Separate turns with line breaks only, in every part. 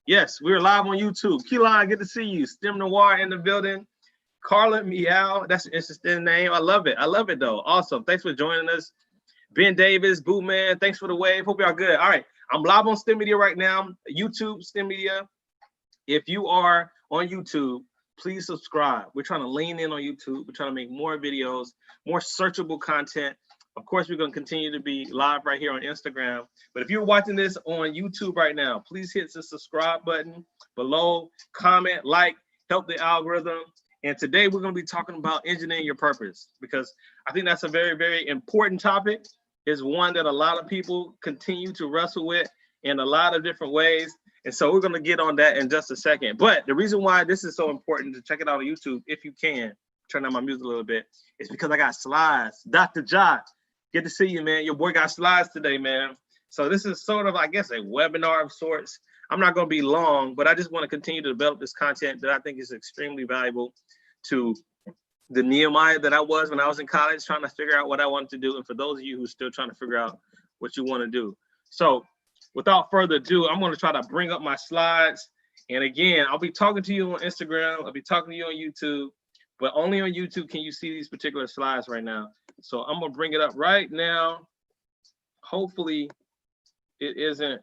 Yes, we're live on YouTube. Keelan, good to see you. Stem Noir in the building. Carla Meow, that's an interesting name. I love it. I love it though. Awesome. Thanks for joining us. Ben Davis, Boo Man, thanks for the wave. Hope y'all good. All right, I'm live on STEMedia right now. YouTube, STEMedia. If you are on YouTube, please subscribe. We're trying to lean in on YouTube. We're trying to make more videos, more searchable content. Of course, we're going to continue to be live right here on Instagram. But if you're watching this on YouTube right now, please hit the subscribe button below, comment, like, help the algorithm. And today we're going to be talking about engineering your purpose, because I think that's a very, very important topic. It's one that a lot of people continue to wrestle with in a lot of different ways. And so we're going to get on that in just a second. But the reason why this is so important to check it out on YouTube, if you can, turn down my music a little bit, is because I got slides. Dr. Jot, good to see you, man. Your boy got slides today, man. So this is sort of, I guess, a webinar of sorts. I'm not going to be long, but I just want to continue to develop this content that I think is extremely valuable to the Nehemiah that I was when I was in college, trying to figure out what I wanted to do. And for those of you who are still trying to figure out what you want to do. So without further ado, I'm going to try to bring up my slides. And again, I'll be talking to you on Instagram. I'll be talking to you on YouTube, but only on YouTube can you see these particular slides right now. So I'm going to bring it up right now. Hopefully it isn't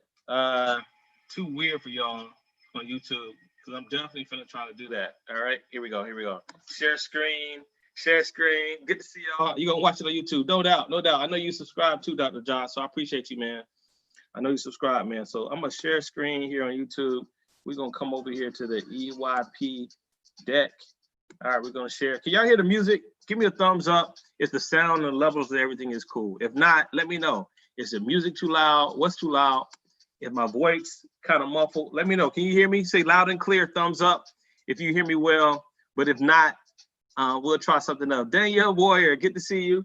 too weird for y'all on YouTube, because I'm definitely gonna try to do that. All right, here we go. Here we go. Share screen. Share screen. Good to see y'all. You're gonna watch it on YouTube, no doubt, no doubt. I know you subscribe too, Dr. Josh, so I appreciate you, man. I know you subscribe, man. So I'm gonna share screen here on YouTube. We're gonna come over here to the EYP deck. All right, we're gonna share. Can y'all hear the music? Give me a thumbs up if the sound and levels and everything is cool. If not, let me know. Is the music too loud? What's too loud? If my voice kind of muffled, let me know. Can you hear me? Say loud and clear, thumbs up if you hear me well. But if not, we'll try something else. Danielle Warrior, good to see you.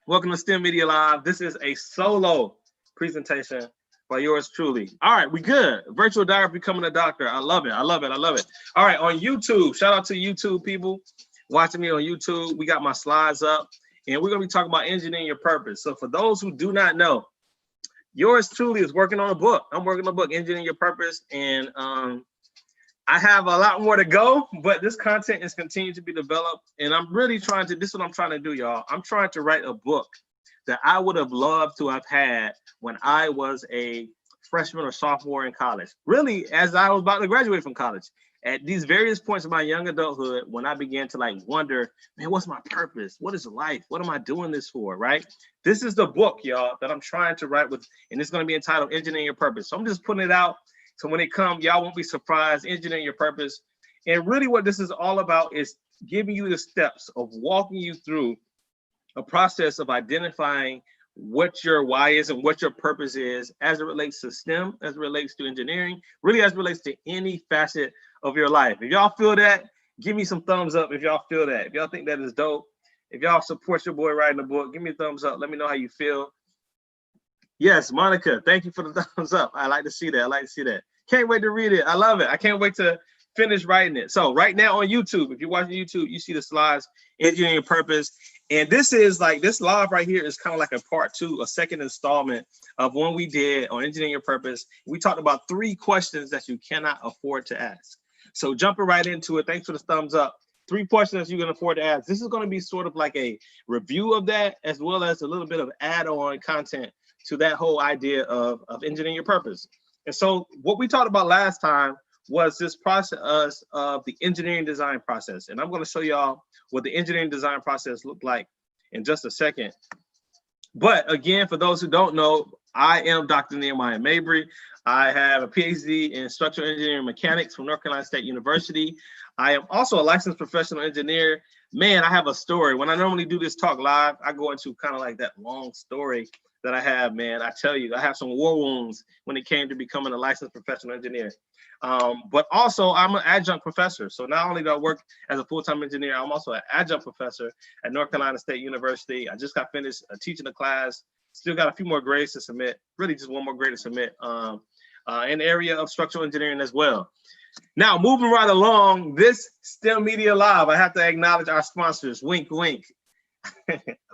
Welcome to STEMedia Live. This is a solo presentation by yours truly. All right, we good. Virtual diary becoming a doctor. I love it. I love it. I love it. All right, on YouTube, shout out to YouTube people watching me on YouTube. We got my slides up, and we're going to be talking about engineering your purpose. So for those who do not know, yours truly is working on a book. I'm working on a book, Engineering Your Purpose, and I have a lot more to go, but this content is continuing to be developed, and I'm really trying to, this is what I'm trying to do, y'all. I'm trying to write a book that I would have loved to have had when I was a freshman or sophomore in college. Really, as I was about to graduate from college. At these various points of my young adulthood, when I began to like wonder, man, what's my purpose? What is life? What am I doing this for, right? This is the book, y'all, that I'm trying to write with, and it's gonna be entitled Engineering Your Purpose. So I'm just putting it out, so when it comes, y'all won't be surprised. Engineering Your Purpose. And really what this is all about is giving you the steps of walking you through a process of identifying what your why is and what your purpose is as it relates to STEM, as it relates to engineering, really as it relates to any facet of your life. If y'all feel that, give me some thumbs up if y'all feel that. If y'all think that is dope, if y'all support your boy writing a book, give me a thumbs up. Let me know how you feel. Yes, Monica, thank you for the thumbs up. I like to see that. I like to see that. Can't wait to read it. I love it. I can't wait to finish writing it. So right now on YouTube, if you're watching YouTube, you see the slides, Engineering Your Purpose. And this is like, this live right here is kind of like a part two, a second installment of one we did on Engineering Your Purpose. We talked about 3 questions that you cannot afford to ask. So jumping right into it, thanks for the thumbs up. 3 questions you can afford to ask. This is going to be sort of like a review of that, as well as a little bit of add-on content to that whole idea of engineering your purpose. And so what we talked about last time was this process of the engineering design process. And I'm going to show y'all what the engineering design process looked like in just a second. But again, for those who don't know, I am Dr. Nehemiah Mabry. I have a PhD in structural engineering mechanics from North Carolina State University. I am also a licensed professional engineer. Man, I have a story. When I normally do this talk live, I go into kind of like that long story that I have, man. I tell you, I have some war wounds when it came to becoming a licensed professional engineer. But also, I'm an adjunct professor. So not only do I work as a full-time engineer, I'm also an adjunct professor at North Carolina State University. I just got finished teaching a class. Still got a few more grades to submit. Really just one more grade to submit in the area of structural engineering as well. Now, moving right along, this STEMedia Live, I have to acknowledge our sponsors. Wink, wink.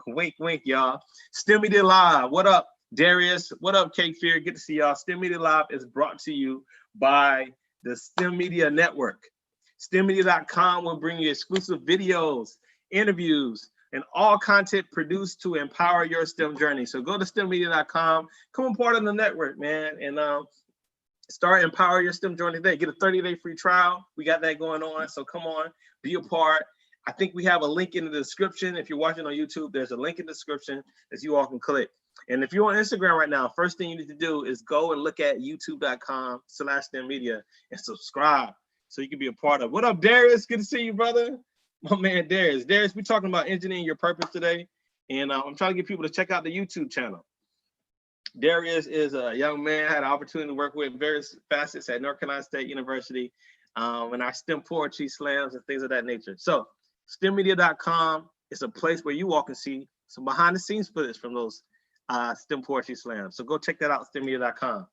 Wink, wink, y'all. STEMedia Live, what up? Darius, what up, Cake Fear? Good to see y'all. STEMedia Live is brought to you by the STEMedia Network. STEMedia.com will bring you exclusive videos, interviews, and all content produced to empower your STEM journey. So go to STEMedia.com, become a part of the network, man, and start empower your STEM journey today. Get a 30-day free trial. We got that going on, so come on, be a part. I think we have a link in the description. If you're watching on YouTube, there's a link in the description that you all can click. And if you're on Instagram right now, first thing you need to do is go and look at youtube.com/STEMedia and subscribe so you can be a part of. What up, Darius? Good to see you, brother. My man, Darius. Darius, we're talking about engineering your purpose today. And I'm trying to get people to check out the YouTube channel. Darius is a young man, had an opportunity to work with various facets at North Carolina State University and our STEM poetry slams and things of that nature. So STEMmedia.com is a place where you all can see some behind the scenes footage from those STEM poetry slams. So go check that out, STEMmedia.com.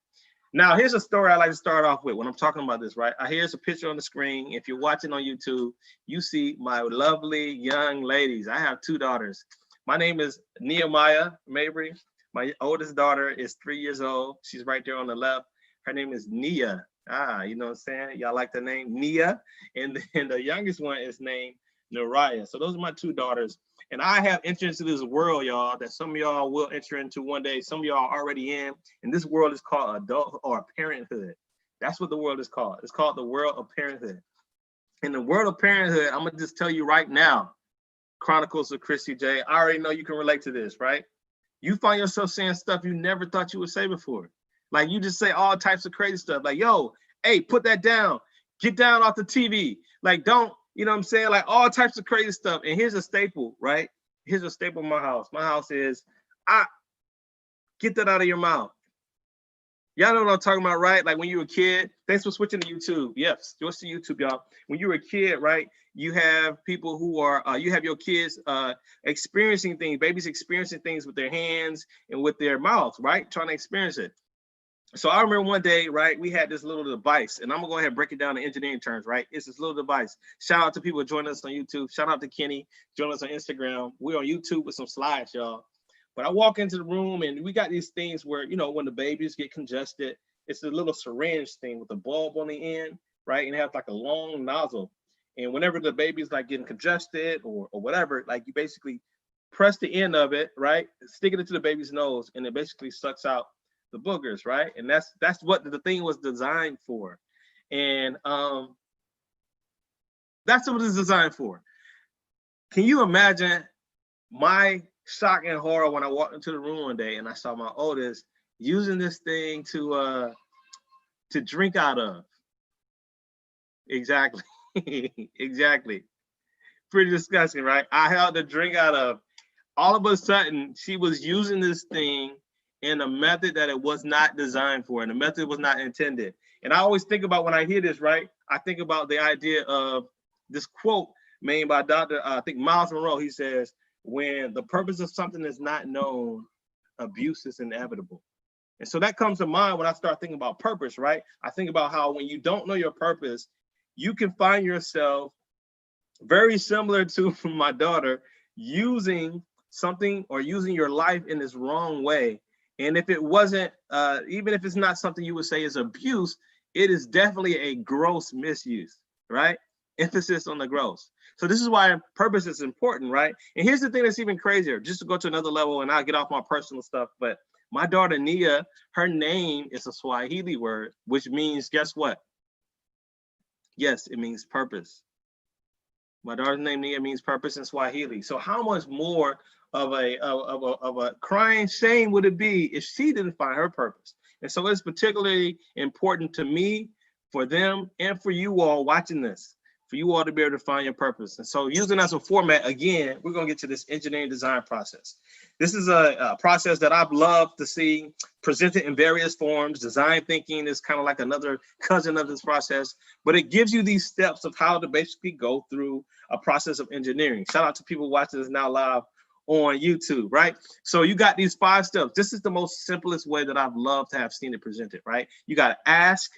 Now, here's a story I like to start off with when I'm talking about this, right? Here's a picture on the screen. If you're watching on YouTube, you see my lovely young ladies. I have 2 daughters. My name is Nehemiah Mabry. My oldest daughter is 3 years old. She's right there on the left. Her name is Nia. You know what I'm saying? Y'all like the name Nia? And the youngest one is named Nariah. So those are my 2 daughters. And I have entered into this world, y'all, that some of y'all will enter into one day. Some of y'all are already in. And this world is called adult or parenthood. That's what the world is called. It's called the world of parenthood. In the world of parenthood, I'm going to just tell you right now, Chronicles of Christy J, I already know you can relate to this, right? You find yourself saying stuff you never thought you would say before. Like you just say all types of crazy stuff. Like, yo, hey, put that down. Get down off the TV. Like, don't, you know what I'm saying? Like all types of crazy stuff. And here's a staple, right? Here's a staple in my house. My house is, get that out of your mouth. Y'all know what I'm talking about, right? Like when you were a kid, thanks for switching to YouTube. Yes, switch to YouTube, y'all. When you were a kid, right? You have people who are, you have your kids experiencing things, babies experiencing things with their hands and with their mouths, right? Trying to experience it. So I remember one day, right, we had this little device, and I'm gonna go ahead and break it down in engineering terms, right? It's this little device. Shout out to people joining us on YouTube. Shout out to Kenny, joining us on Instagram. We're on YouTube with some slides, y'all. But I walk into the room and we got these things where, you know, when the babies get congested, it's a little syringe thing with a bulb on the end, right? And it has like a long nozzle. And whenever the baby's like getting congested or whatever, like you basically press the end of it, right? Stick it into the baby's nose and it basically sucks out the boogers, right? And that's what the thing was designed for. And that's what it's designed for. Can you imagine my shock and horror when I walked into the room one day and I saw my oldest using this thing to drink out of? Exactly. Exactly. Pretty disgusting, right? I held the drink out of. All of a sudden, she was using this thing in a method that it was not designed for, and the method was not intended. And I always think about when I hear this, right? I think about the idea of this quote made by Dr. I think Miles Monroe. He says, when the purpose of something is not known, abuse is inevitable. And so that comes to mind when I start thinking about purpose, right? I think about how when you don't know your purpose, you can find yourself very similar to my daughter using something or using your life in this wrong way. And if it wasn't, even if it's not something you would say is abuse, it is definitely a gross misuse, right? Emphasis on the gross. So this is why purpose is important, right? And here's the thing that's even crazier, just to go to another level, and I'll get off my personal stuff, but my daughter Nia, her name is a Swahili word, which means, guess what? Yes, it means purpose. My daughter's name Nia means purpose in Swahili. So how much more of a crying shame would it be if she didn't find her purpose? And so it's particularly important to me, for them, and for you all watching this, for you all to be able to find your purpose. And so using as a format, again, we're gonna get to this engineering design process. This is a process that I've loved to see presented in various forms. Design thinking is kind of like another cousin of this process, but it gives you these steps of how to basically go through a process of engineering. Shout out to people watching this now live on YouTube, right? So you got these 5 steps. This is the most simplest way that I've loved to have seen it presented, right? You got to ask,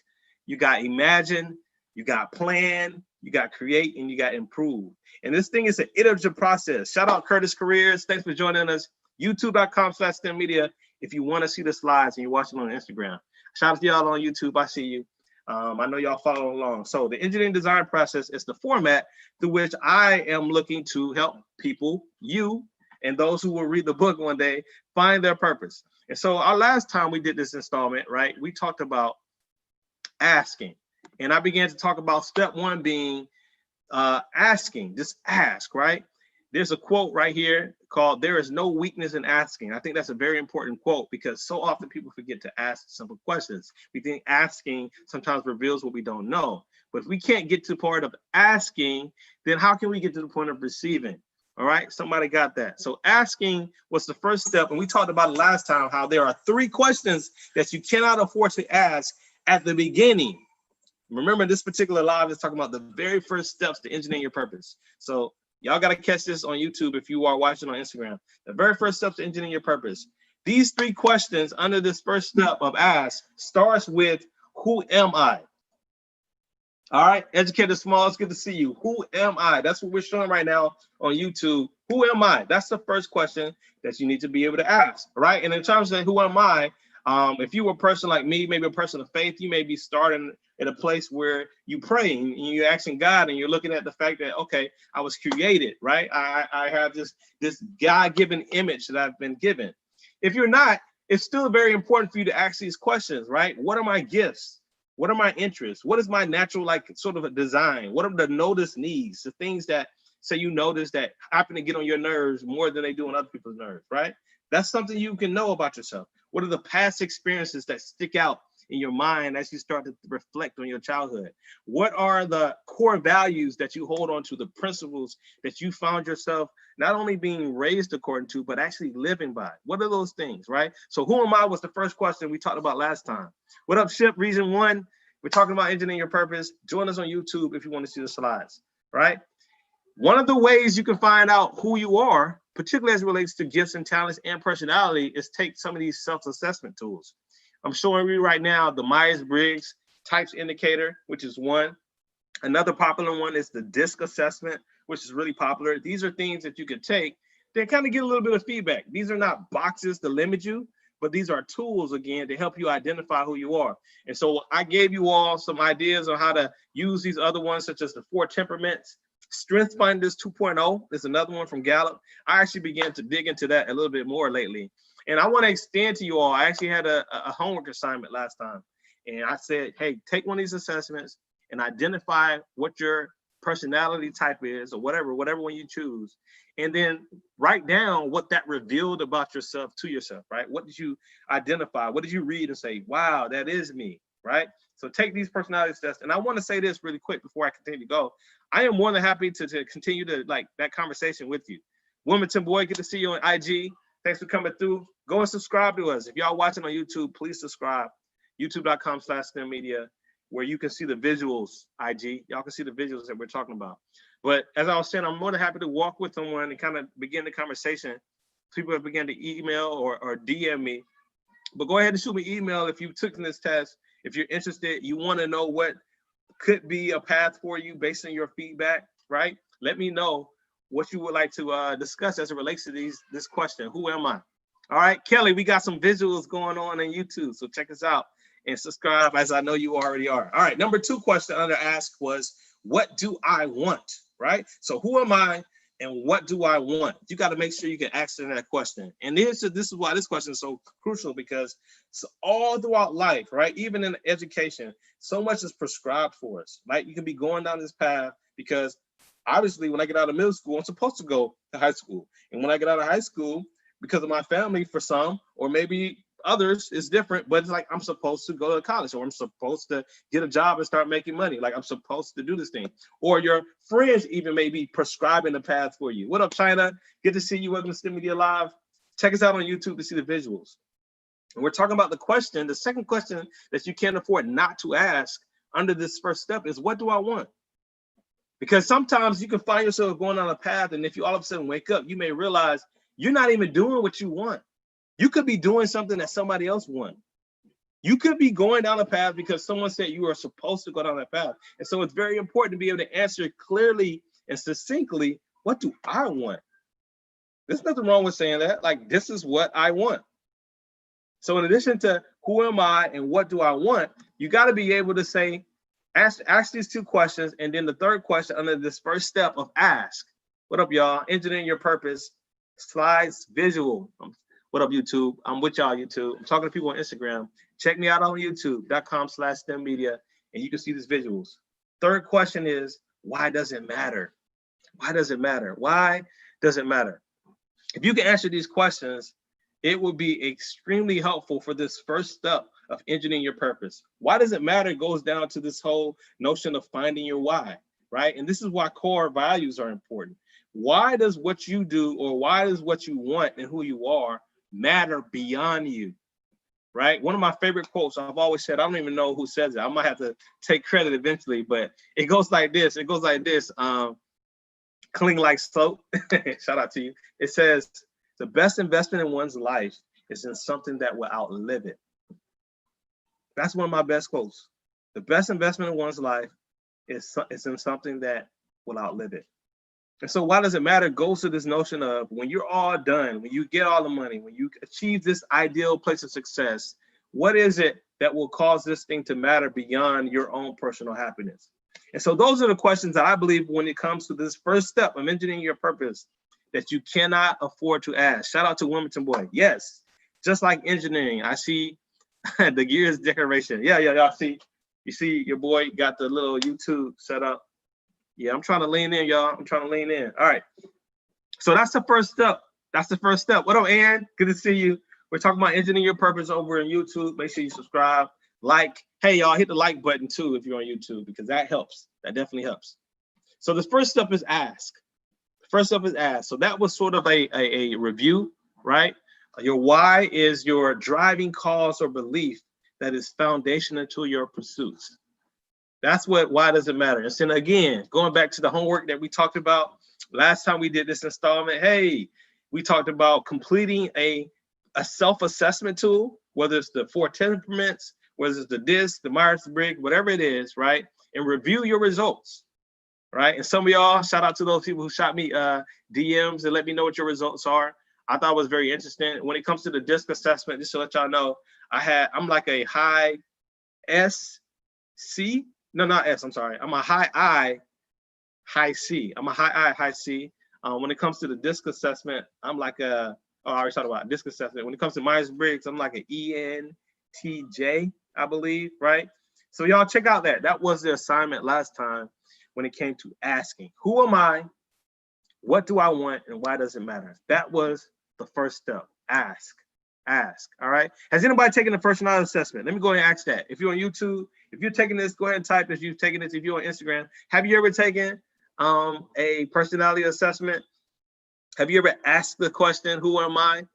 you got imagine, you got plan, you got create, and you got improve. And this thing is an iterative process. Shout out Curtis Careers. Thanks for joining us. YouTube.com/STEMedia if you want to see the slides and you're watching on Instagram. Shout out to y'all on YouTube. I see you. I know y'all follow along. So the engineering design process is the format through which I am looking to help people, you, and those who will read the book one day, find their purpose. And so our last time we did this installment, right, we talked about asking. And I began to talk about step one being asking, just ask, right? There's a quote right here called, "There is no weakness in asking." I think that's a very important quote because so often people forget to ask simple questions. We think asking sometimes reveals what we don't know. But if we can't get to the part of asking, then how can we get to the point of receiving? All right, somebody got that. So asking was the first step. And we talked about it last time, how there are 3 questions that you cannot afford to ask at the beginning. Remember, this particular live is talking about the very first steps to engineering your purpose. So y'all got to catch this on YouTube if you are watching on Instagram. The very first steps to engineering your purpose. These 3 questions under this first step of ask starts with, who am I? All right, Educator Small, it's good to see you. Who am I? That's what we're showing right now on YouTube. Who am I? That's the first question that you need to be able to ask, right? And in terms of who am I, if you were a person like me, maybe a person of faith, you may be starting at a place where you pray and you're asking God and you're looking at the fact that, okay, I was created, right? I have this God-given image that I've been given. If you're not, it's still very important for you to ask these questions, right? What are my gifts? What are my interests? What is my natural, like, sort of a design? What are the notice needs? The things that say you notice that happen to get on your nerves more than they do on other people's nerves, right? That's something you can know about yourself. What are the past experiences that stick out in your mind as you start to reflect on your childhood? What are the core values that you hold on to, the principles that you found yourself not only being raised according to, but actually living by? What are those things, right? So who am I was the first question we talked about last time. What up, Ship? Reason 1, we're talking about engineering your purpose. Join us on YouTube if you want to see the slides, right? One of the ways you can find out who you are, particularly as it relates to gifts and talents and personality, is take some of these self-assessment tools. I'm showing you right now the Myers-Briggs Types Indicator, which is one. Another popular one is the DISC assessment, which is really popular. These are things that you could take to kind of get a little bit of feedback. These are not boxes to limit you, but these are tools, again, to help you identify who you are. And so I gave you all some ideas on how to use these other ones, such as the 4 temperaments. Strength Finders 2.0 is another one from Gallup. I actually began to dig into that a little bit more lately. And I want to extend to you all, I actually had a homework assignment last time. And I said, hey, take one of these assessments and identify what your personality type is, or whatever one you choose. And then write down what that revealed about yourself to yourself, right? What did you identify? What did you read and say, wow, that is me, right? So take these personality tests. And I want to say this really quick before I continue to go. I am more than happy to continue to like that conversation with you. Wilmington Boy, good to see you on IG. Thanks for coming through. Go and subscribe to us. If y'all watching on YouTube, please subscribe. YouTube.com/STEMedia, where you can see the visuals, IG. Y'all can see the visuals that we're talking about. But as I was saying, I'm more than happy to walk with someone and kind of begin the conversation. People have begun to email or DM me. But go ahead and shoot me an email if you took this test. If you're interested, you want to know what could be a path for you based on your feedback, right? Let me know what you would like to discuss as it relates to this question. Who am I? All right, Kelly, we got some visuals going on YouTube, so check us out and subscribe, as I know you already are. All right, number 2 question under ask was, what do I want, right? So who am I and what do I want? You got to make sure you can answer that question. And this is why this question is so crucial, because all throughout life, right, even in education, so much is prescribed for us, right? You can be going down this path because obviously when I get out of middle school, I'm supposed to go to high school. And when I get out of high school, because of my family, for some, or maybe others, it's different, but it's like I'm supposed to go to college, or I'm supposed to get a job and start making money. Like I'm supposed to do this thing. Or your friends even may be prescribing the path for you. What up, China? Good to see you. Welcome to STEMedia Live. Check us out on YouTube to see the visuals. And we're talking about the question, the second question that you can't afford not to ask under this first step is, what do I want? Because sometimes you can find yourself going on a path, and if you all of a sudden wake up, you may realize you're not even doing what you want. You could be doing something that somebody else wants. You could be going down a path because someone said you are supposed to go down that path. And so it's very important to be able to answer clearly and succinctly, what do I want? There's nothing wrong with saying that. Like, this is what I want. So in addition to who am I and what do I want, you got to be able to say, ask these two questions. And then the third question under this first step of ask. What up, y'all? Engineering your purpose, slides, visual. What up, YouTube? I'm with y'all, YouTube. I'm talking to people on Instagram. Check me out on youtube.com/STEMedia, and you can see these visuals. Third question is, why does it matter? Why does it matter? Why does it matter? If you can answer these questions, it will be extremely helpful for this first step of engineering your purpose. Why does it matter? It goes down to this whole notion of finding your why, right? And this is why core values are important. Why does what you do, or why does what you want and who you are matter beyond you, right? One of my favorite quotes, I've always said, I don't even know who says it. I might have to take credit eventually, but it goes like this. It goes like this. Clean like soap. Shout out to you. It says, the best investment in one's life is in something that will outlive it. That's one of my best quotes. The best investment in one's life is in something that will outlive it. And so why does it matter? It goes to this notion of when you're all done, when you get all the money, when you achieve this ideal place of success, what is it that will cause this thing to matter beyond your own personal happiness? And so those are the questions that I believe when it comes to this first step of engineering your purpose that you cannot afford to ask. Shout out to Wilmington Boy. Yes, just like engineering, I see the gears decoration. Yeah, y'all see, you see your boy got the little YouTube set up. Yeah, I'm trying to lean in, y'all. I'm trying to lean in. All right. So that's the first step. That's the first step. What up, Ann? Good to see you. We're talking about engineering your purpose over on YouTube. Make sure you subscribe, like. Hey, y'all, hit the like button too if you're on YouTube, because that helps. That definitely helps. So the first step is ask. First step is ask. So that was sort of a review, right? Your why is your driving cause or belief that is foundational to your pursuits. That's what why does it matter. And so again, going back to the homework that we talked about last time we did this installment, hey, we talked about completing a self-assessment tool, whether it's the 4 temperaments, whether it's the DISC, the Myers-Briggs, whatever it is, right? And review your results, right? And some of y'all, shout out to those people who shot me DMs and let me know what your results are. I thought it was very interesting. When it comes to the DISC assessment, just to let y'all know, I'm like a high SC. No, not S, I'm sorry. I'm a high I, high C. I'm a high I, high C. When it comes to the DISC assessment, I'm like I already talked about DISC assessment. When it comes to Myers-Briggs, I'm like an ENTJ, I believe, right? So y'all check out that. That was the assignment last time when it came to asking. Who am I? What do I want? And why does it matter? That was the first step. Ask. All right. Has anybody taken the personality assessment? Let me go ahead and ask that. If you're on YouTube, if you're taking this, go ahead and type this. You've taken this. If you're on Instagram, have you ever taken a personality assessment? Have you ever asked the question, who am I?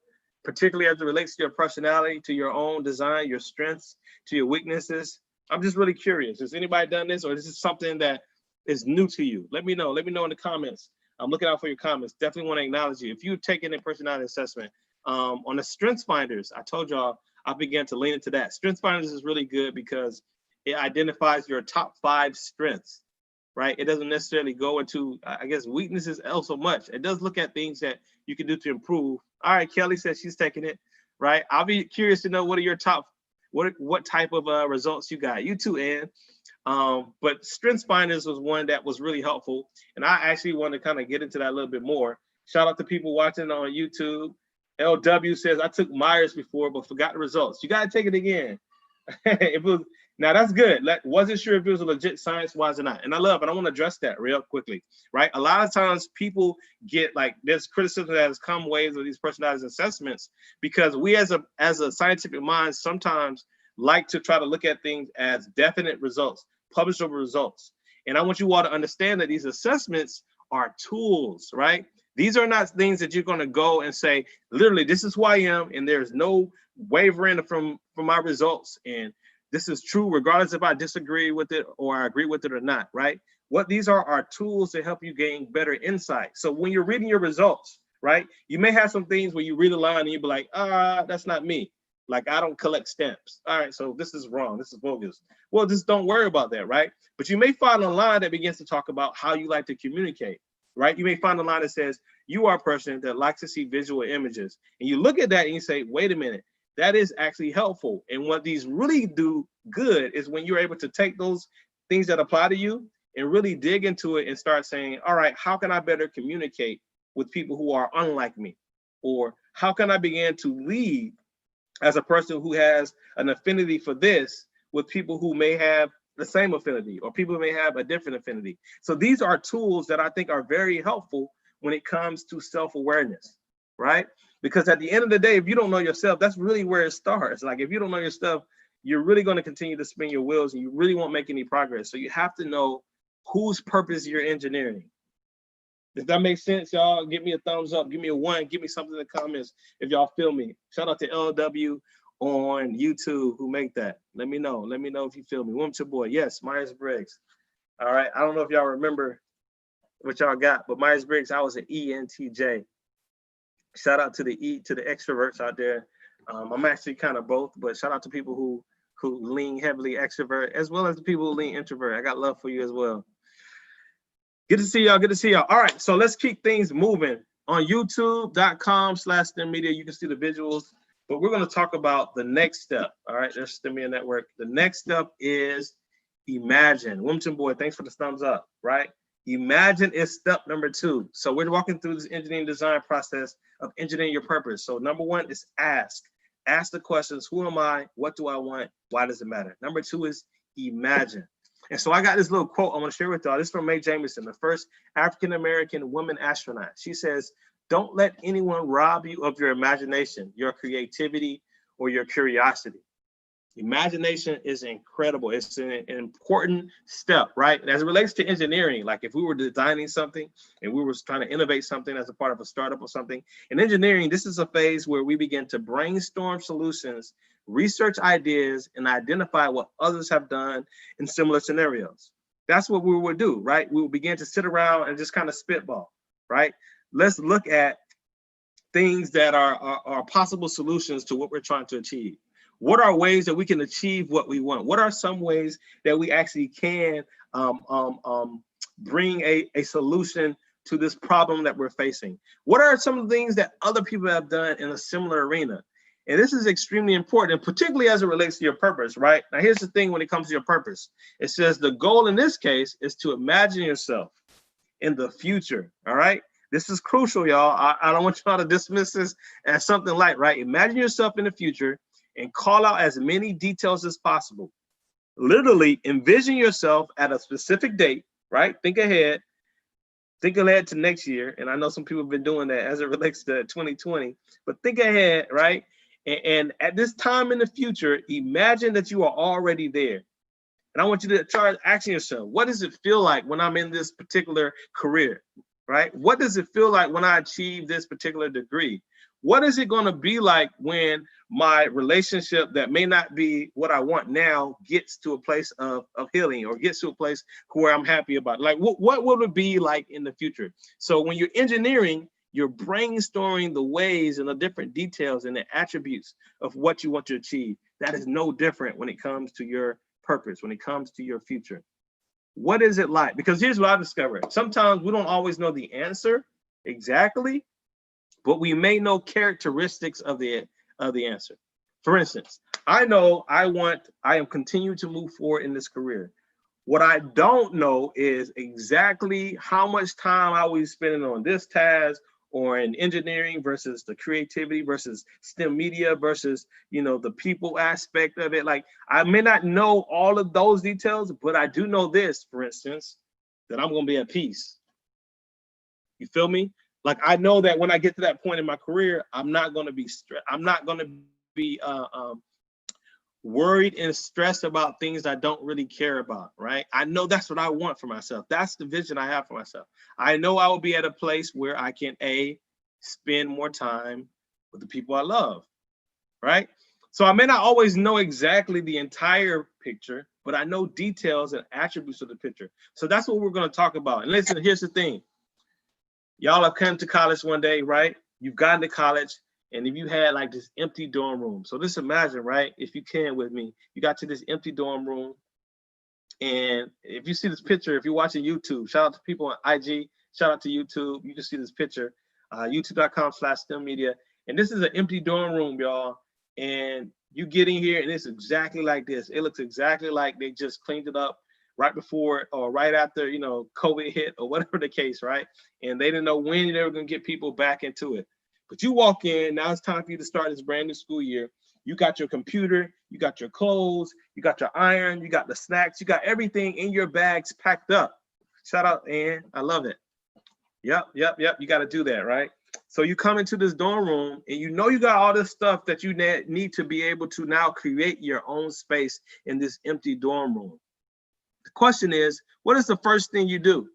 Particularly as it relates to your personality, to your own design, your strengths, to your weaknesses. I'm just really curious. Has anybody done this, or is this something that is new to you? Let me know. Let me know in the comments. I'm looking out for your comments. Definitely want to acknowledge you. If you've taken a personality assessment, on the Strengths Finders, I told y'all I began to lean into that. Strengths Finders is really good because it identifies your top 5 strengths, right? It doesn't necessarily go into, I guess, weaknesses so much. It does look at things that you can do to improve. All right, Kelly says she's taking it, right? I'll be curious to know what are your top, what type of results you got. You too, Ann. But Strengths Finders was one that was really helpful. And I actually want to kind of get into that a little bit more. Shout out to people watching on YouTube. LW says, I took Myers before, but forgot the results. You got to take it again. Now, that's good. Wasn't sure if it was a legit science-wise or not. And I want to address that real quickly, right? A lot of times people get there's criticism that has come ways of these personality assessments because we as a scientific mind sometimes like to try to look at things as definite results, publishable results. And I want you all to understand that these assessments are tools, right? These are not things that you're going to go and say, literally, this is who I am, and there's no wavering from my results. And this is true regardless if I disagree with it or I agree with it or not, right? What these are tools to help you gain better insight. So when you're reading your results, right, you may have some things where you read a line and you be like, that's not me. Like, I don't collect stamps. All right, so this is wrong. This is bogus. Well, just don't worry about that, right? But you may find a line that begins to talk about how you like to communicate. Right? You may find a line that says, you are a person that likes to see visual images. And you look at that and you say, wait a minute, that is actually helpful. And what these really do good is when you're able to take those things that apply to you and really dig into it and start saying, all right, how can I better communicate with people who are unlike me? Or how can I begin to lead as a person who has an affinity for this with people who may have the same affinity, or people may have a different affinity? So these are tools that I think are very helpful when it comes to self-awareness, right? Because at the end of the day, if you don't know yourself, that's really where it starts. Like, if you don't know your stuff, you're really going to continue to spin your wheels and you really won't make any progress. So you have to know whose purpose you're engineering. If that makes sense, y'all, give me a thumbs up, give me a 1, give me something in the comments if y'all feel me. Shout out to LW on YouTube who make that. Let me know if you feel me. Woman to boy, yes, Myers-Briggs. All right, I don't know if y'all remember what y'all got, but Myers-Briggs, I was an ENTJ. Shout out to the extroverts out there. I'm actually kind of both, but shout out to people who lean heavily extrovert, as well as the people who lean introvert. I got love for you as well. Good to see y'all. Good to see y'all. All right, so let's keep things moving. On youtube.com/STEMedia, you can see the visuals, but we're going to talk about the next step. All right, there's STEMedia Network. The next step is imagine. Wilmington boy, thanks for the thumbs up, right? Imagine is step number 2. So we're walking through this engineering design process of engineering your purpose. So number 1 is ask. Ask the questions, who am I? What do I want? Why does it matter? Number 2 is imagine. And so I got this little quote I want to share with y'all. This is from Mae Jemison, the first African-American woman astronaut. She says, don't let anyone rob you of your imagination, your creativity, or your curiosity. Imagination is incredible. It's an important step, right? And as it relates to engineering, like if we were designing something and we were trying to innovate something as a part of a startup or something, in engineering, this is a phase where we begin to brainstorm solutions, research ideas, and identify what others have done in similar scenarios. That's what we would do, right? We would begin to sit around and just kind of spitball, right? Let's look at things that are possible solutions to what we're trying to achieve. What are ways that we can achieve what we want? What are some ways that we actually can bring a solution to this problem that we're facing? What are some of the things that other people have done in a similar arena? And this is extremely important, particularly as it relates to your purpose, right? Now, here's the thing when it comes to your purpose. It says the goal in this case is to imagine yourself in the future, all right? This is crucial, y'all. I don't want y'all to dismiss this as something light, right? Imagine yourself in the future and call out as many details as possible. Literally envision yourself at a specific date, right? Think ahead to next year. And I know some people have been doing that as it relates to 2020, but think ahead, right? And at this time in the future, imagine that you are already there. And I want you to try asking yourself, what does it feel like when I'm in this particular career, right? What does it feel like when I achieve this particular degree? What is it going to be like when my relationship that may not be what I want now gets to a place of healing, or gets to a place where I'm happy about it? Like, what will it be like in the future? So when you're engineering, you're brainstorming the ways and the different details and the attributes of what you want to achieve. That is no different when it comes to your purpose, when it comes to your future. What is it like? Because here's what I discovered. Sometimes we don't always know the answer exactly, but we may know characteristics of the answer. For instance, I know I am continuing to move forward in this career. What I don't know is exactly how much time I will be spending on this task, or in engineering versus the creativity versus STEMedia versus, the people aspect of it. Like, I may not know all of those details, but I do know this, for instance, that I'm going to be at peace. You feel me? Like, I know that when I get to that point in my career, I'm not going to be stressed. I'm not going to be worried and stressed about things I don't really care about, right? I know that's what I want for myself. That's the vision I have for myself. I know I will be at a place where I can, spend more time with the people I love, right? So I may not always know exactly the entire picture, but I know details and attributes of the picture. So that's what we're going to talk about. And listen, here's the thing. Y'all have come to college one day, right? You've gotten to college, and if you had like this empty dorm room. So just imagine, right? If you can with me, you got to this empty dorm room. And if you see this picture, if you're watching YouTube, shout out to people on IG, shout out to YouTube. You can see this picture, youtube.com/STEMedia. And this is an empty dorm room, y'all. and you get in here and it's exactly like this. It looks exactly like they just cleaned it up right before or right after, you know, COVID hit or whatever the case, right? And they didn't know when they were going to get people back into it. But you walk in, now it's time for you to start this brand new school year. You got your computer, you got your clothes, you got your iron, you got the snacks, you got everything in your bags packed up. Shout out, Ann. I love it. Yep. You got to do that, right? So you come into this dorm room and you know you got all this stuff that you need to be able to now create your own space in this empty dorm room. The question is, what is the first thing you do?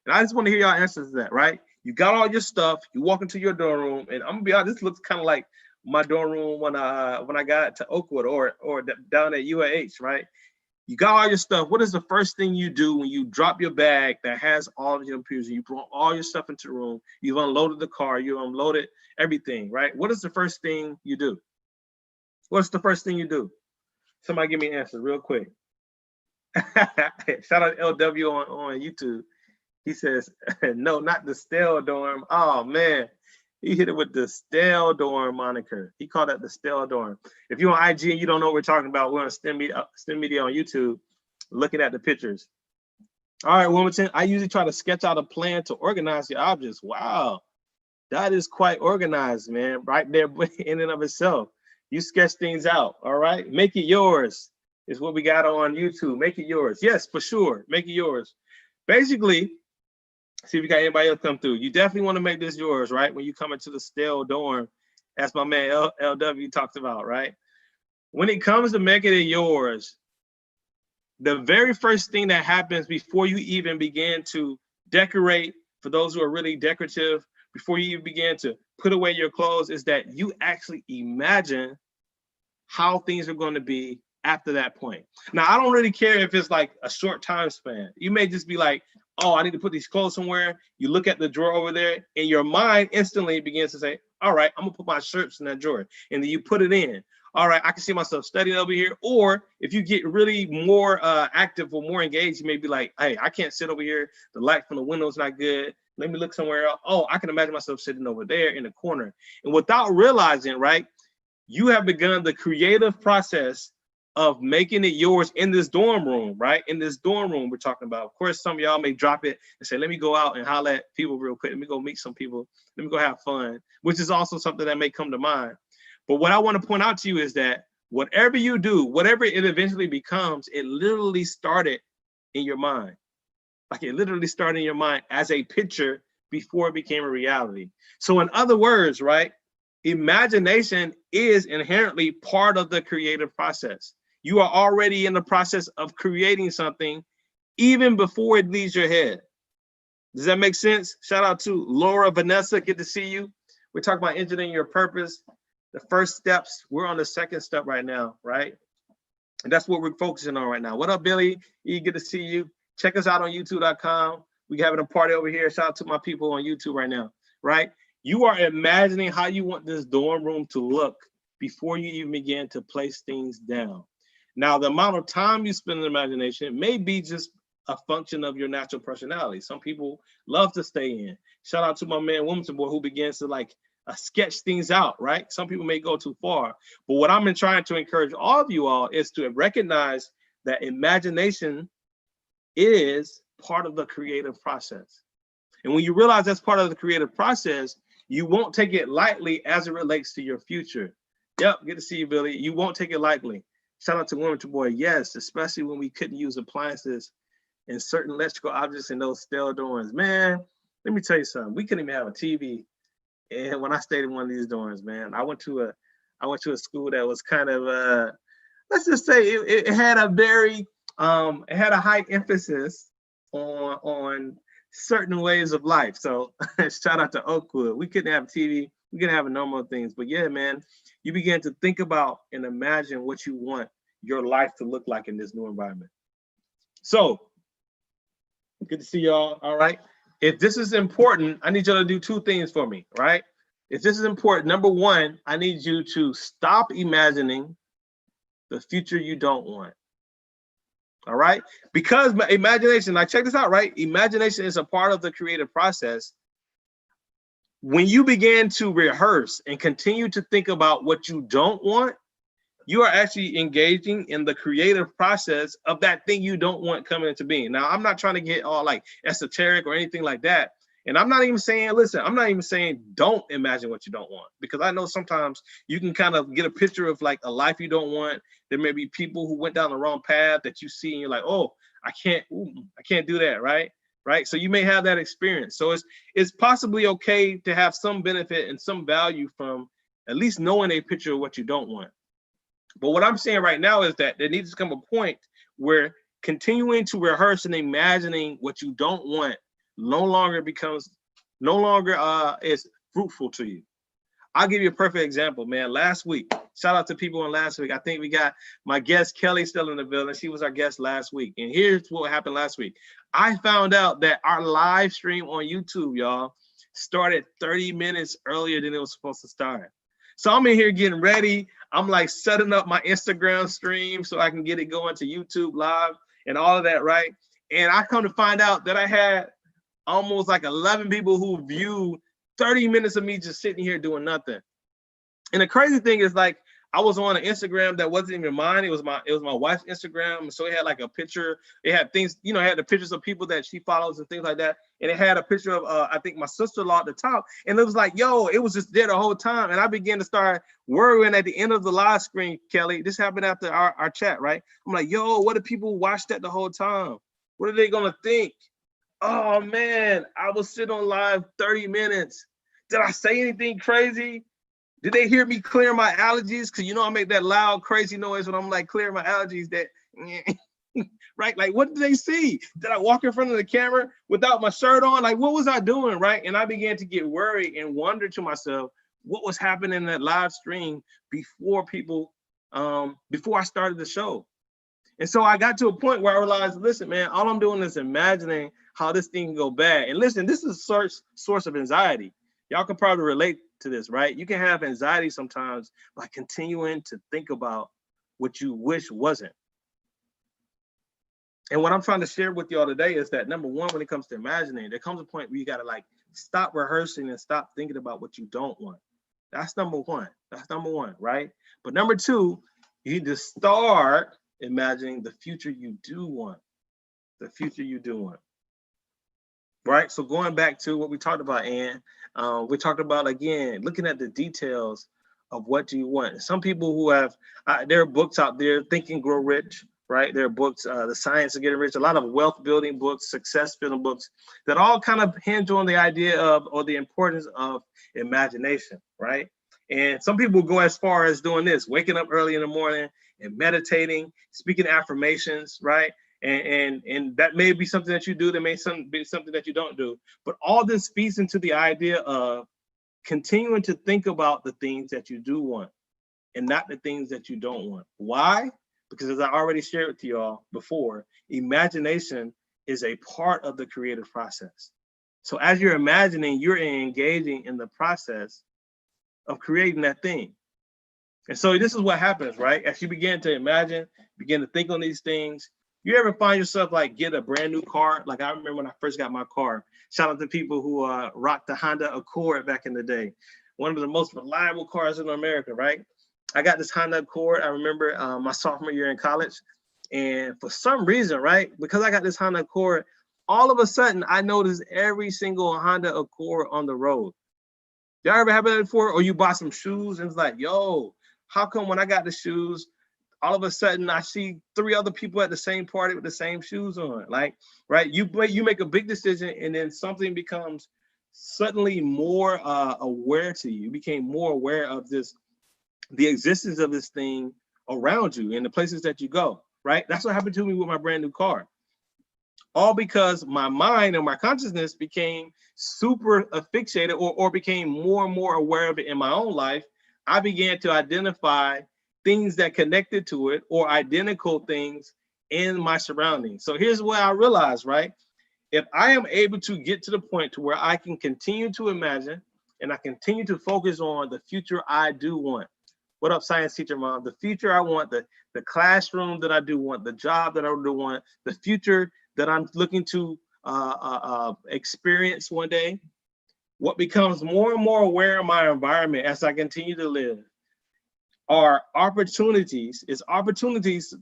And I just want to hear y'all answers to that, right? You got all your stuff, you walk into your dorm room, and I'm gonna be honest, this looks kind of like my dorm room when I got to Oakwood or down at UAH, right? You got all your stuff. What is the first thing you do when you drop your bag that has all of your computers and you brought all your stuff into the room? You've unloaded the car, you unloaded everything, right? What is the first thing you do? What's the first thing you do? Somebody give me an answer real quick. Shout out LW on YouTube. He says, no, not the stale dorm. Oh man, he hit it with the stale dorm moniker. He called that the stale dorm. If you're on IG and you don't know what we're talking about, we're on STEMedia on YouTube, looking at the pictures. All right, Wilmington, I usually try to sketch out a plan to organize your objects. Wow, that is quite organized, man, right there in and of itself. You sketch things out, all right? Make it yours is what we got on YouTube. Make it yours. Yes, for sure, make it yours. Basically, see if you got anybody else come through. You definitely want to make this yours, right? When you come into the stale dorm, as my man LW talked about, right? When it comes to making it yours, the very first thing that happens before you even begin to decorate, for those who are really decorative, before you even begin to put away your clothes, is that you actually imagine how things are going to be after that point. Now, I don't really care if it's like a short time span. You may just be like, oh, I need to put these clothes somewhere. You look at the drawer over there and your mind instantly begins to say, all right, I'm gonna put my shirts in that drawer. And then you put it in. All right, I can see myself studying over here. Or if you get really more active or more engaged, you may be like, hey, I can't sit over here. The light from the window's not good. Let me look somewhere else. Oh, I can imagine myself sitting over there in the corner. And without realizing, right, you have begun the creative process of making it yours in this dorm room, right? In this dorm room we're talking about. Of course, some of y'all may drop it and say, let me go out and holler at people real quick. Let me go meet some people. Let me go have fun, which is also something that may come to mind. But what I want to point out to you is that whatever you do, whatever it eventually becomes, it literally started in your mind. Like it literally started in your mind as a picture before it became a reality. So in other words, right, imagination is inherently part of the creative process. You are already in the process of creating something even before it leaves your head. Does that make sense? Shout out to Laura, Vanessa, good to see you. We're talking about engineering your purpose. The first steps, we're on the second step right now, right? And that's what we're focusing on right now. What up, Billy? Good to see you. Check us out on youtube.com. We're having a party over here. Shout out to my people on YouTube right now, right? You are imagining how you want this dorm room to look before you even begin to place things down. Now, the amount of time you spend in imagination may be just a function of your natural personality. Some people love to stay in. Shout out to my man, Wilmington Boy, who begins to like sketch things out, right? Some people may go too far. But what I'm trying to encourage all of you all is to recognize that imagination is part of the creative process. And when you realize that's part of the creative process, you won't take it lightly as it relates to your future. Yep, good to see you, Billy. You won't take it lightly. Shout out to Wilmington Boy. Yes, especially when we couldn't use appliances and certain electrical objects in those stale dorms. Man, let me tell you something. We couldn't even have a TV. And when I stayed in one of these dorms, man, I went to a school that was kind of let's just say it had a very it had a high emphasis on certain ways of life. So shout out to Oakwood. We couldn't have TV. We couldn't have normal things. But yeah, man, you begin to think about and imagine what you want your life to look like in this new environment. So good to see y'all. All right. If this is important, I need y'all to do two things for me, right? If this is important, number one, I need you to stop imagining the future you don't want. All right? Because imagination, like check this out, right? Imagination is a part of the creative process. when you begin to rehearse and continue to think about what you don't want, you are actually engaging in the creative process of that thing you don't want coming into being. Now, I'm not trying to get all like esoteric or anything like that. And I'm not even saying, listen, I'm not even saying don't imagine what you don't want, because I know sometimes you can kind of get a picture of like a life you don't want. There may be people who went down the wrong path that you see and you're like, oh, I can't do that, right? Right. So you may have that experience. So it's possibly okay to have some benefit and some value from at least knowing a picture of what you don't want. But what I'm saying right now is that there needs to come a point where continuing to rehearse and imagining what you don't want no longer is fruitful to you. I'll give you a perfect example, man. Last week, shout out to people on last week. I think we got my guest Kelly still in the building. She was our guest last week. And here's what happened last week. I found out that our live stream on YouTube, y'all, started 30 minutes earlier than it was supposed to start. So I'm in here getting ready. I'm like setting up my Instagram stream so I can get it going to YouTube live and all of that, right? And I come to find out that I had almost like 11 people who viewed 30 minutes of me just sitting here doing nothing. And the crazy thing is, like, I was on an Instagram that wasn't even mine. It was my wife's Instagram. So it had like a picture. It had things, you know, it had the pictures of people that she follows and things like that. And it had a picture of, I think, my sister-in-law at the top. And it was like, yo, it was just there the whole time. And I began to start worrying at the end of the live screen, Kelly. This happened after our chat, right? I'm like, yo, what if people watch that the whole time? What are they going to think? Oh, man, I was sitting on live 30 minutes. Did I say anything crazy? Did they hear me clear my allergies? Because, you know, I make that loud, crazy noise when I'm like clearing my allergies. That right? Like, what did they see? Did I walk in front of the camera without my shirt on? Like, what was I doing, right? And I began to get worried and wonder to myself what was happening in that live stream before I started the show. And so I got to a point where I realized, listen, man, all I'm doing is imagining how this thing can go bad. And listen, this is a source of anxiety. Y'all can probably relate to this, right? You can have anxiety sometimes by continuing to think about what you wish wasn't. And what I'm trying to share with y'all today is that, number one, when it comes to imagining, there comes a point where you got to like stop rehearsing and stop thinking about what you don't want. That's number one. That's number one, right? But number two, you need to start imagining the future you do want. The future you do want. Right? So going back to what we talked about, Ann, we talked about, again, looking at the details of what do you want. Some people who have, there are books out there, Think and Grow Rich, right? There are books, The Science of Getting Rich, a lot of wealth building books, success building books that all kind of hinge on the idea of, or the importance of imagination, right? And some people go as far as doing this, waking up early in the morning and meditating, speaking affirmations, right? And that may be something that you do, that may be something that you don't do. But all this feeds into the idea of continuing to think about the things that you do want and not the things that you don't want. Why? Because as I already shared with you all before, imagination is a part of the creative process. So as you're imagining, you're engaging in the process of creating that thing. And so this is what happens, right? As you begin to imagine, begin to think on these things, you ever find yourself like get a brand new car? Like I remember when I first got my car. Shout out to people who rocked the Honda Accord back in the day. One of the most reliable cars in America, right? I got this Honda Accord. I remember my sophomore year in college. And for some reason, right, because I got this Honda Accord, all of a sudden I noticed every single Honda Accord on the road. Y'all ever have that before? Or you bought some shoes and it's like, yo, how come when I got the shoes, all of a sudden I see 3 other people at the same party with the same shoes on? Like, right, you make a big decision and then something becomes suddenly more aware to you. You became more aware of this, the existence of this thing around you and the places that you go, right? That's what happened to me with my brand new car. All because my mind and my consciousness became super fixated or became more and more aware of it in my own life. I began to identify things that connected to it or identical things in my surroundings. So here's what I realized, right? If I am able to get to the point to where I can continue to imagine and I continue to focus on the future I do want. What up, science teacher mom? The future I want, the classroom that I do want, the job that I do want, the future that I'm looking to experience one day. what becomes more and more aware of my environment as I continue to live are opportunities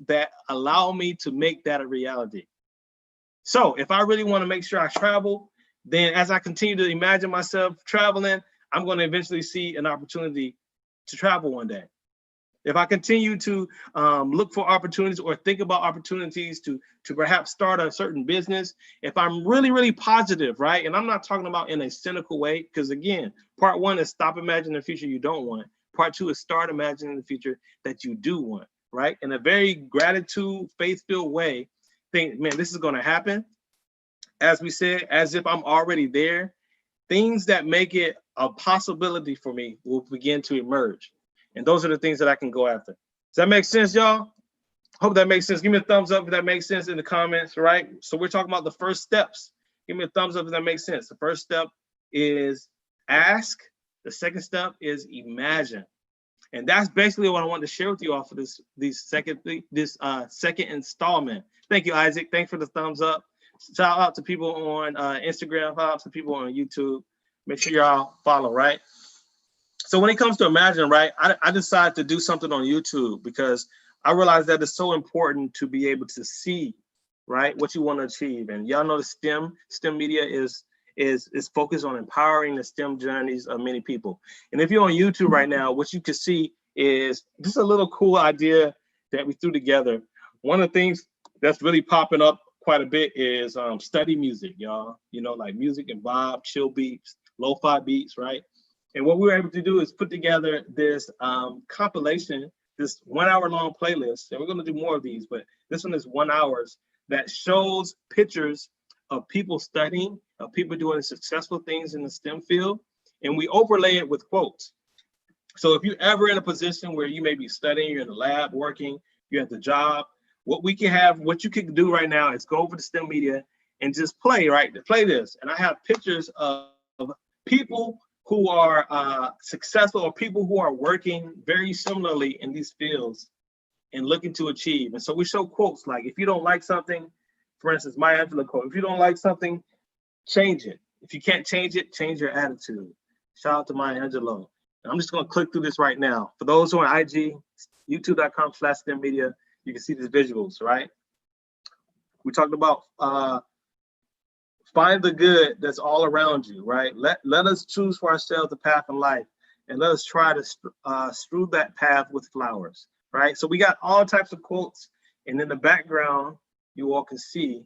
that allow me to make that a reality. So if I really want to make sure I travel, then as I continue to imagine myself traveling, I'm going to eventually see an opportunity to travel one day. If I continue to look for opportunities or think about opportunities to perhaps start a certain business, if I'm really, really positive, right? And I'm not talking about in a cynical way, because again, part one is stop imagining the future you don't want. Part two is start imagining the future that you do want, right? In a very gratitude, faith-filled way, think, man, this is going to happen. As we said, as if I'm already there, things that make it a possibility for me will begin to emerge. And those are the things that I can go after. Does that make sense, y'all? Hope that makes sense. Give me a thumbs up if that makes sense in the comments, right? So we're talking about the first steps. Give me a thumbs up if that makes sense. The first step is ask. The second step is imagine. And that's basically what I wanted to share with you all for this second installment. Thank you, Isaac. Thanks for the thumbs up. Shout out to people on Instagram. Shout out to people on YouTube. Make sure y'all follow, right? So when it comes to imagine, right, I decided to do something on YouTube because I realized that it's so important to be able to see, right, what you want to achieve. And y'all know the STEMedia is focused on empowering the STEM journeys of many people. And if you're on YouTube right now, what you can see is just a little cool idea that we threw together. One of the things that's really popping up quite a bit is study music, y'all. You know, like music and vibe, chill beats, lo-fi beats, right? And what we were able to do is put together this compilation, this 1 hour long playlist. And we're going to do more of these, but this one is 1 hour that shows pictures of people studying, of people doing successful things in the STEM field. And we overlay it with quotes. So if you're ever in a position where you may be studying, you're in the lab working, you're at the job, what you can do right now is go over to STEMedia and just play this. And I have pictures of people who are successful or people who are working very similarly in these fields and looking to achieve. And so we show quotes like, if you don't like something, for instance, Maya Angelou quote, if you don't like something, change it. If you can't change it, change your attitude. Shout out to Maya Angelou. And I'm just going to click through this right now. For those who are on IG, youtube.com/STEMedia, you can see these visuals, right? We talked about find the good that's all around you, right? Let us choose for ourselves the path in life, and let us try to strew that path with flowers, right? So we got all types of quotes, and in the background, you all can see,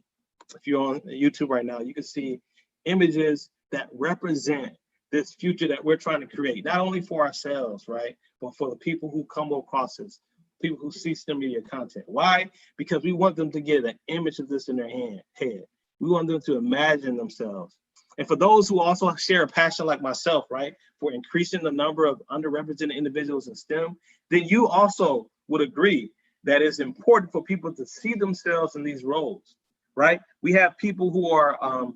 if you're on YouTube right now, you can see images that represent this future that we're trying to create, not only for ourselves, right, but for the people who come across us, people who see STEMedia content. Why? Because we want them to get an image of this in their head. We want them to imagine themselves. And for those who also share a passion like myself, right, for increasing the number of underrepresented individuals in STEM, then you also would agree that it's important for people to see themselves in these roles, right? We have people who are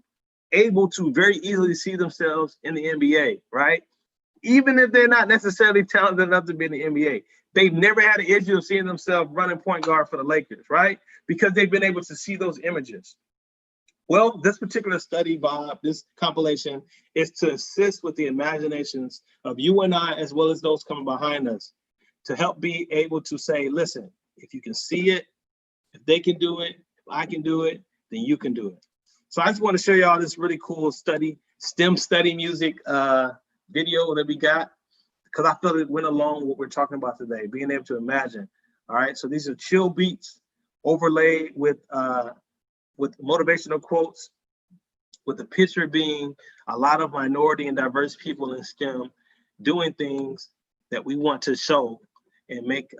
able to very easily see themselves in the NBA, right? Even if they're not necessarily talented enough to be in the NBA, they've never had an issue of seeing themselves running point guard for the Lakers, right? Because they've been able to see those images. Well, this particular study, Bob, this compilation is to assist with the imaginations of you and I, as well as those coming behind us, to help be able to say, listen, if you can see it, if they can do it, if I can do it, then you can do it. So I just want to show y'all this really cool STEM study music video that we got, because I feel it went along with what we're talking about today, being able to imagine. All right, so these are chill beats overlaid with motivational quotes, with the picture being a lot of minority and diverse people in STEM doing things that we want to show and make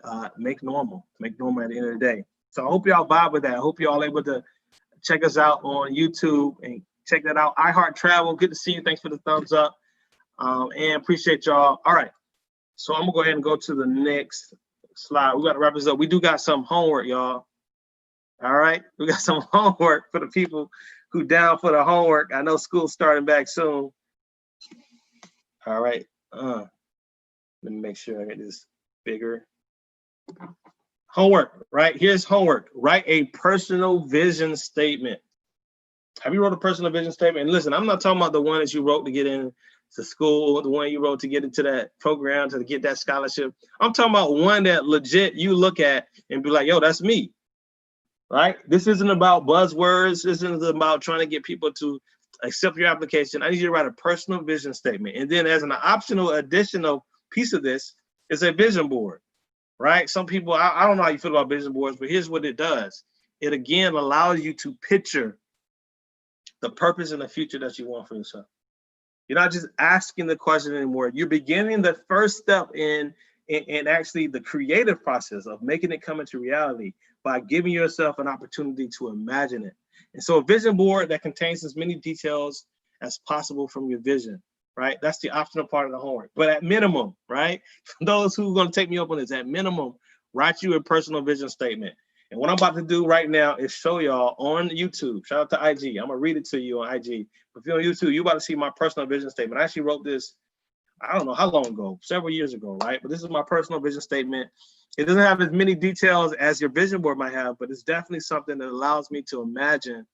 normal at the end of the day. So I hope y'all vibe with that. I hope y'all able to check us out on YouTube and check that out. iHeart Travel, good to see you. Thanks for the thumbs up. And appreciate y'all. All right, so I'm gonna go ahead and go to the next slide. We got to wrap this up. We do got some homework, y'all. All right, we got some homework for the people who down for the homework. I know school's starting back soon. All right, let me make sure I get this bigger. Homework, right? Here's homework. Write a personal vision statement. Have you wrote a personal vision statement? And listen, I'm not talking about the one that you wrote to get into to school, the one you wrote to get into that program, to get that scholarship. I'm talking about one that legit you look at and be like, yo, that's me, right? This isn't about buzzwords. This isn't about trying to get people to accept your application. I need you to write a personal vision statement. And then as an optional additional piece of this is a vision board, right? Some people, I don't know how you feel about vision boards, but here's what it does. It again allows you to picture the purpose and the future that you want for yourself. You're not just asking the question anymore. You're beginning the first step in actually the creative process of making it come into reality by giving yourself an opportunity to imagine it. And so a vision board that contains as many details as possible from your vision, right? That's the optional part of the homework. But at minimum, right? For those who are going to take me up on this, at minimum, write you a personal vision statement. And what I'm about to do right now is show y'all on YouTube. Shout out to IG. I'm going to read it to you on IG. If you're on YouTube, you're about to see my personal vision statement. I actually wrote this, I don't know how long ago, several years ago, right? But this is my personal vision statement. It doesn't have as many details as your vision board might have, but it's definitely something that allows me to imagine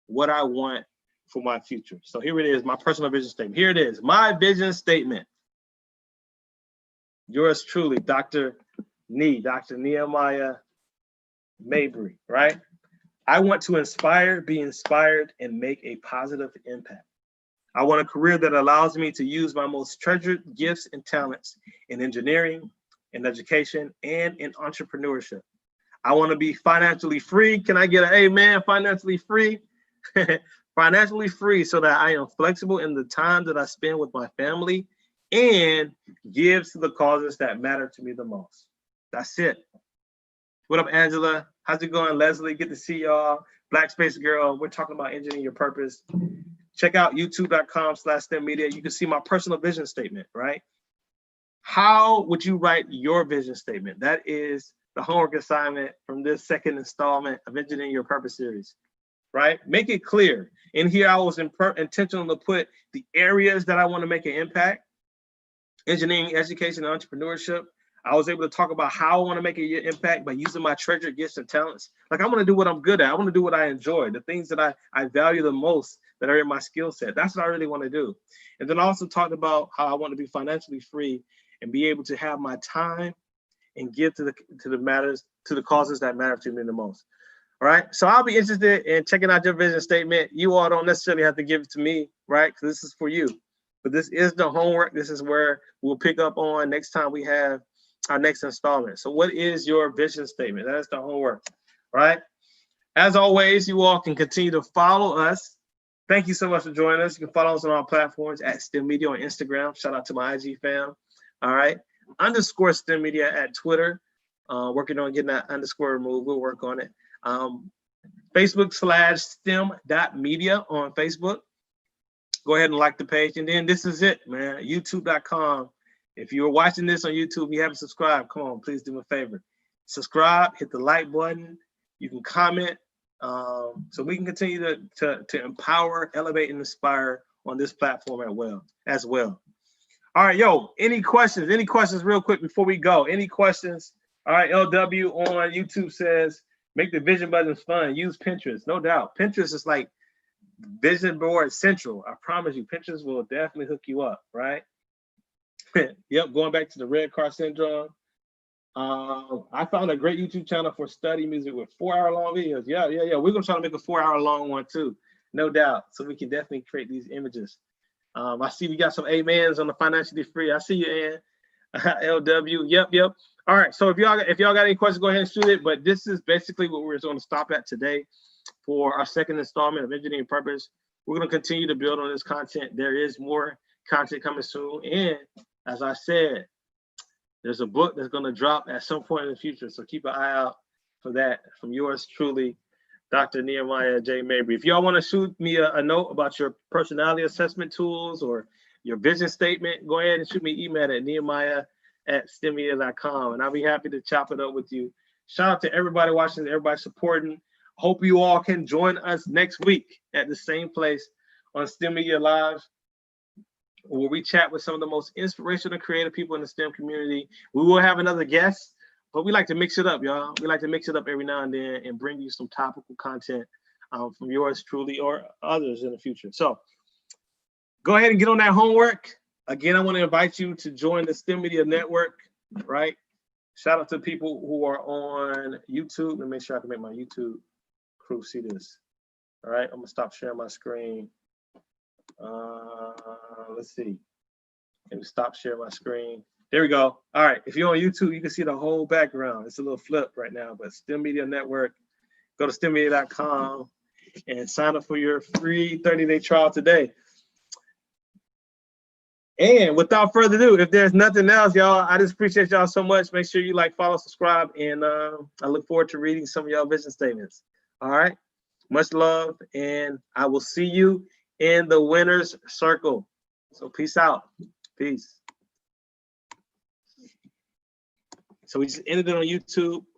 what I want for my future. So here it is, my personal vision statement. Here it is, my vision statement. Yours truly, Dr. Nehemiah Mabry, right? I want to inspire, be inspired, and make a positive impact. I want a career that allows me to use my most treasured gifts and talents in engineering, in education, and in entrepreneurship. I want to be financially free. Can I get an amen? Financially free? Financially free so that I am flexible in the time that I spend with my family and gives to the causes that matter to me the most. That's it. What up, Angela? How's it going, Leslie? Good to see y'all. Black Space Girl, we're talking about engineering your purpose. Check out youtube.com/STEMedia. You can see my personal vision statement, right? How would you write your vision statement? That is the homework assignment from this second installment of Engineering Your Purpose series, right? Make it clear. In here, I was intentional to put the areas that I want to make an impact: engineering, education, and entrepreneurship. I was able to talk about how I want to make an impact by using my treasured gifts and talents. Like, I want to do what I'm good at. I want to do what I enjoy, the things that I value the most that are in my skill set. That's what I really want to do. And then I also talked about how I want to be financially free and be able to have my time and give to the causes that matter to me the most. All right. So I'll be interested in checking out your vision statement. You all don't necessarily have to give it to me, right? Because this is for you. But this is the homework. This is where we'll pick up on next time we have our next installment. So what is your vision statement? That's the homework, right? As always, you all can continue to follow us. Thank you so much for joining us. You can follow us on our platforms at STEMedia on Instagram. Shout out to my IG fam. All right. _ STEMedia at Twitter. Working on getting that underscore removed. We'll work on it. Facebook/STEM.media on Facebook. Go ahead and like the page. And then this is it, man. YouTube.com. If you're watching this on YouTube, you haven't subscribed, come on, please do me a favor. Subscribe, hit the like button. You can comment so we can continue to empower, elevate, and inspire on this platform as well. All right, yo, any questions? Any questions real quick before we go? Any questions? All right, LW on YouTube says, make the vision buttons fun. Use Pinterest, no doubt. Pinterest is like vision board central. I promise you, Pinterest will definitely hook you up, right? Yep, going back to the red car syndrome. I found a great YouTube channel for study music with 4-hour-long videos. Yeah. We're gonna try to make a 4-hour-long one too, no doubt. So we can definitely create these images. I see we got some amens on the financially free. I see you, Ann. LW. Yep. All right. So if y'all got any questions, go ahead and shoot it. But this is basically what we're going to stop at today for our second installment of Engineering Purpose. We're going to continue to build on this content. There is more content coming soon, and as I said, there's a book that's going to drop at some point in the future. So keep an eye out for that from yours truly, Dr. Nehemiah J. Mabry. If y'all want to shoot me a note about your personality assessment tools or your vision statement, go ahead and shoot me an email at nehemiah@stemedia.com, and I'll be happy to chop it up with you. Shout out to everybody watching, everybody supporting. Hope you all can join us next week at the same place on STEMedia Live, where we chat with some of the most inspirational and creative people in the STEM community. We will have another guest, but we like to mix it up, y'all. We like to mix it up every now and then and bring you some topical content from yours truly or others in the future. So go ahead and get on that homework. Again, I want to invite you to join the STEMedia network, right? Shout out to people who are on YouTube. Let me make sure I can make my YouTube crew see this. All right, I'm gonna stop sharing my screen. Let's see. Let me stop sharing my screen. There we go. All right, if you're on YouTube, you can see the whole background. It's a little flip right now, but STEMedia network. Go to STEMedia.com and sign up for your free 30-day trial today. And without further ado, if there's nothing else, y'all, I just appreciate y'all so much. Make sure you like, follow, subscribe, and I look forward to reading some of y'all vision statements. All right, much love, and I will see you in the winner's circle. So peace out. Peace. So we just ended it on YouTube.